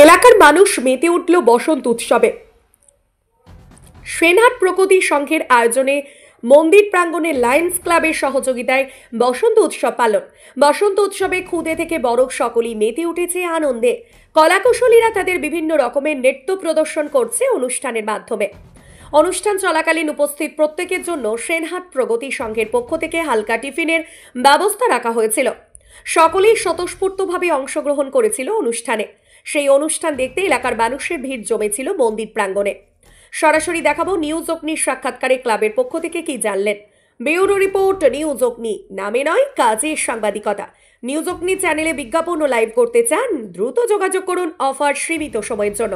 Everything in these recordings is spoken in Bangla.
এলাকার মানুষ মেতে উঠল বসন্ত উৎসবে। সেনহাট প্রগতি সংঘের আয়োজনে মন্দির প্রাঙ্গণে লায়ন্স ক্লাবের সহযোগিতায় বসন্ত উৎসব পালন। বসন্ত উৎসবে ক্ষুদে থেকে বড় সকলেই মেতে উঠেছে আনন্দে। কলাকুশলীরা তাদের বিভিন্ন রকমের নৃত্য প্রদর্শন করছে অনুষ্ঠানের মাধ্যমে। অনুষ্ঠান চলাকালীন উপস্থিত প্রত্যেকের জন্য সেনহাট প্রগতি সংঘের পক্ষ থেকে হালকা টিফিনের ব্যবস্থা রাখা হয়েছিল। সকলেই স্বতঃস্ফূর্তভাবে অংশগ্রহণ করেছিল অনুষ্ঠানে। সেই অনুষ্ঠান দেখতে এলাকার মানুষের ভিড় জমেছিল মন্দির প্রাঙ্গণে। সরাসরি দেখাবো নিউজ অগ্নির সাক্ষাৎকারে ক্লাবের পক্ষ থেকে কি জানলেন। ব্যুরো রিপোর্ট, নিউজ অগ্নি, নামে নয় কাজের সাংবাদিকতা। নিউজ অগ্নি চ্যানেলে বিজ্ঞাপন ও লাইভ করতে চান? দ্রুত যোগাযোগ করুন অফার সীমিত সময়ের জন্য।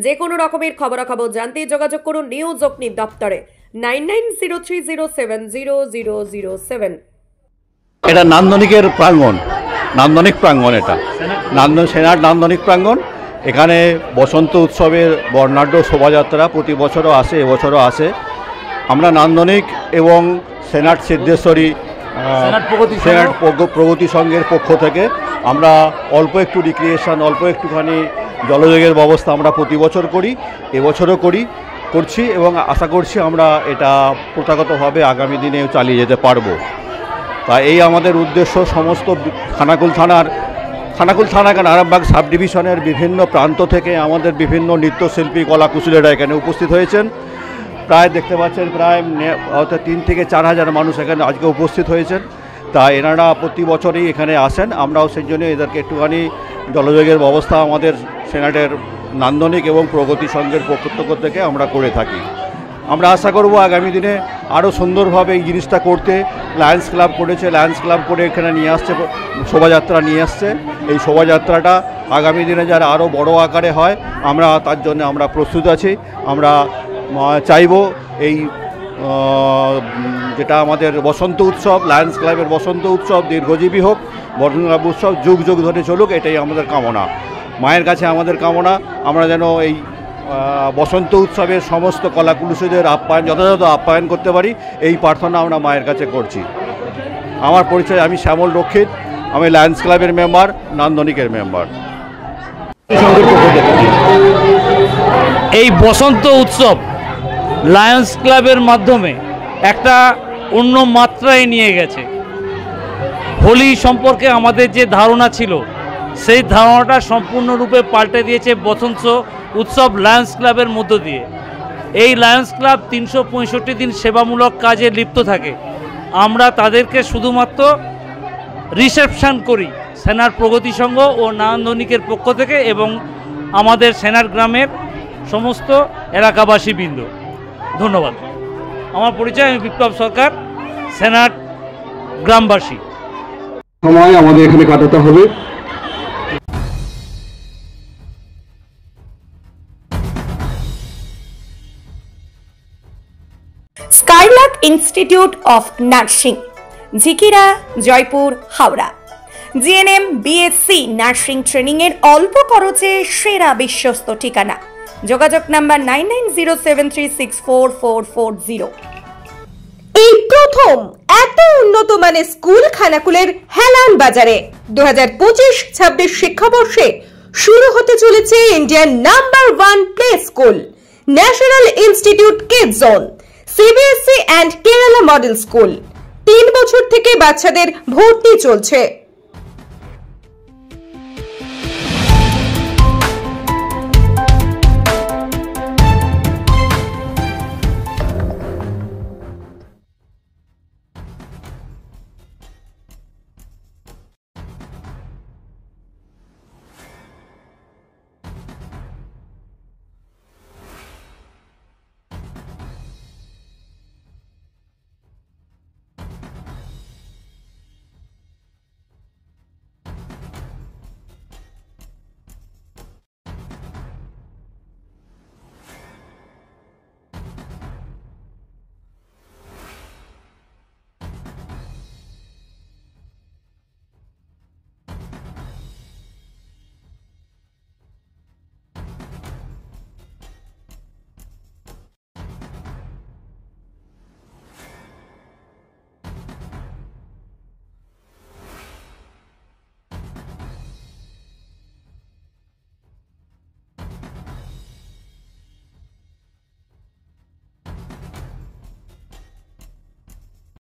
যে কোনো রকমের খবরাখবর জানতে যোগাযোগ করুন নিউজ অগ্নির দপ্তরে 9903070007। এটা নান্দনিকের প্রাঙ্গণ, নান্দনিক প্রাঙ্গণ, এটা সেনহাট নান্দনিক প্রাঙ্গণ। এখানে বসন্ত উৎসবের বর্ণাঢ্য শোভাযাত্রা প্রতি বছরও আসে, এবছরও আসে। আমরা নান্দনিক এবং সেনহাট সিদ্ধেশ্বরী সেনহাট প্রগতি সংঘের পক্ষ থেকে আমরা অল্প একটু রিক্রিয়েশন, অল্প একটুখানি জলযোগের ব্যবস্থা আমরা প্রতি বছর করি, এবছরও করছি এবং আশা করছি আমরা এটা প্রথাগতভাবে আগামী দিনেও চালিয়ে যেতে পারবো। তা এই আমাদের উদ্দেশ্য। সমস্ত খানাকুল থানা কেন আরামবাগ সাব ডিভিশনের বিভিন্ন প্রান্ত থেকে আমাদের বিভিন্ন নৃত্যশিল্পী কলাকুশলীরা এখানে উপস্থিত হয়েছেন। প্রায় দেখতে পাচ্ছেন প্রায় 3 থেকে 4 হাজার মানুষ এখানে আজকে উপস্থিত হয়েছেন। তা এনারা প্রতি বছরই এখানে আসেন। আমরাও সেই জন্য এদেরকে একটুখানি জলযোগের ব্যবস্থা আমাদের সেনাটের নান্দনিক এবং প্রগতি সংঘের পক্ষ থেকে আমরা করে থাকি। আমরা আশা করব আগামী দিনে আরও সুন্দরভাবে এই জিনিসটা করতে। লায়ন্স ক্লাব করেছে, লায়ন্স ক্লাব করে এখানে নিয়ে আসছে, শোভাযাত্রা নিয়ে আসছে। এই শোভাযাত্রাটা আগামী দিনে যারা আরও বড় আকারে হয় আমরা তার জন্য আমরা প্রস্তুত আছি। আমরা চাইব এই যেটা আমাদের বসন্ত উৎসব, লায়ন্স ক্লাবের বসন্ত উৎসব দীর্ঘজীবী হোক, বসন্ত উৎসব যুগ যুগ ধরে চলুক, এটাই আমাদের কামনা। মায়ের কাছে আমাদের কামনা আমরা যেন এই বসন্ত উৎসবের সমস্ত কলাকুশলীদের যথাযথ আপ্যায়ন করতে পারি, এই প্রার্থনা আমরা মায়ের কাছে করছি। আমার পরিচয়, আমি শ্যামল রক্ষিত, আমি লায়ন্স ক্লাবের মেম্বার, নান্দনিকের মেম্বার। এই বসন্ত উৎসব লায়ন্স ক্লাবের মাধ্যমে একটা অন্য মাত্রায় নিয়ে গেছে। হোলি সম্পর্কে আমাদের যে ধারণা ছিল সেই ধারণাটা সম্পূর্ণরূপে পাল্টে দিয়েছে বসন্ত উৎসব লায়ন্স ক্লাবের মধ্য দিয়ে। এই লায়ন্স ক্লাব 365 দিন সেবামূলক কাজে লিপ্ত থাকে। আমরা তাদেরকে শুধুমাত্র রিসেপশন করি সেনহাট প্রগতি সংঘ ও নান্দনিকের পক্ষ থেকে এবং আমাদের সেনহাট গ্রামের সমস্ত এলাকাবাসী বৃন্দ। ধন্যবাদ। আমার পরিচয়, আমি বিপ্লব সরকার, সেনহাট গ্রামবাসী। সময় আমাদের এখানে কাটাতে হবে। Skylark institute of nursing, Jhikira, Jaipur, Howrah. GNM, BSc nursing training এর অল্প খরচে সেরা বিশ্বস্ত ঠিকানা। যোগাযোগ নাম্বার 9907364440। এই প্রথম এত উন্নত মানের স্কুল খানাকুলের হেলান বাজারে 2025-26 শিক্ষাবর্ষে শুরু হতে চলেছে Indian number 1 play school, national institute kids zone, CBSE and Kerala model school. 3 বছর থেকে বাচ্চাদের ভর্তি চলছে।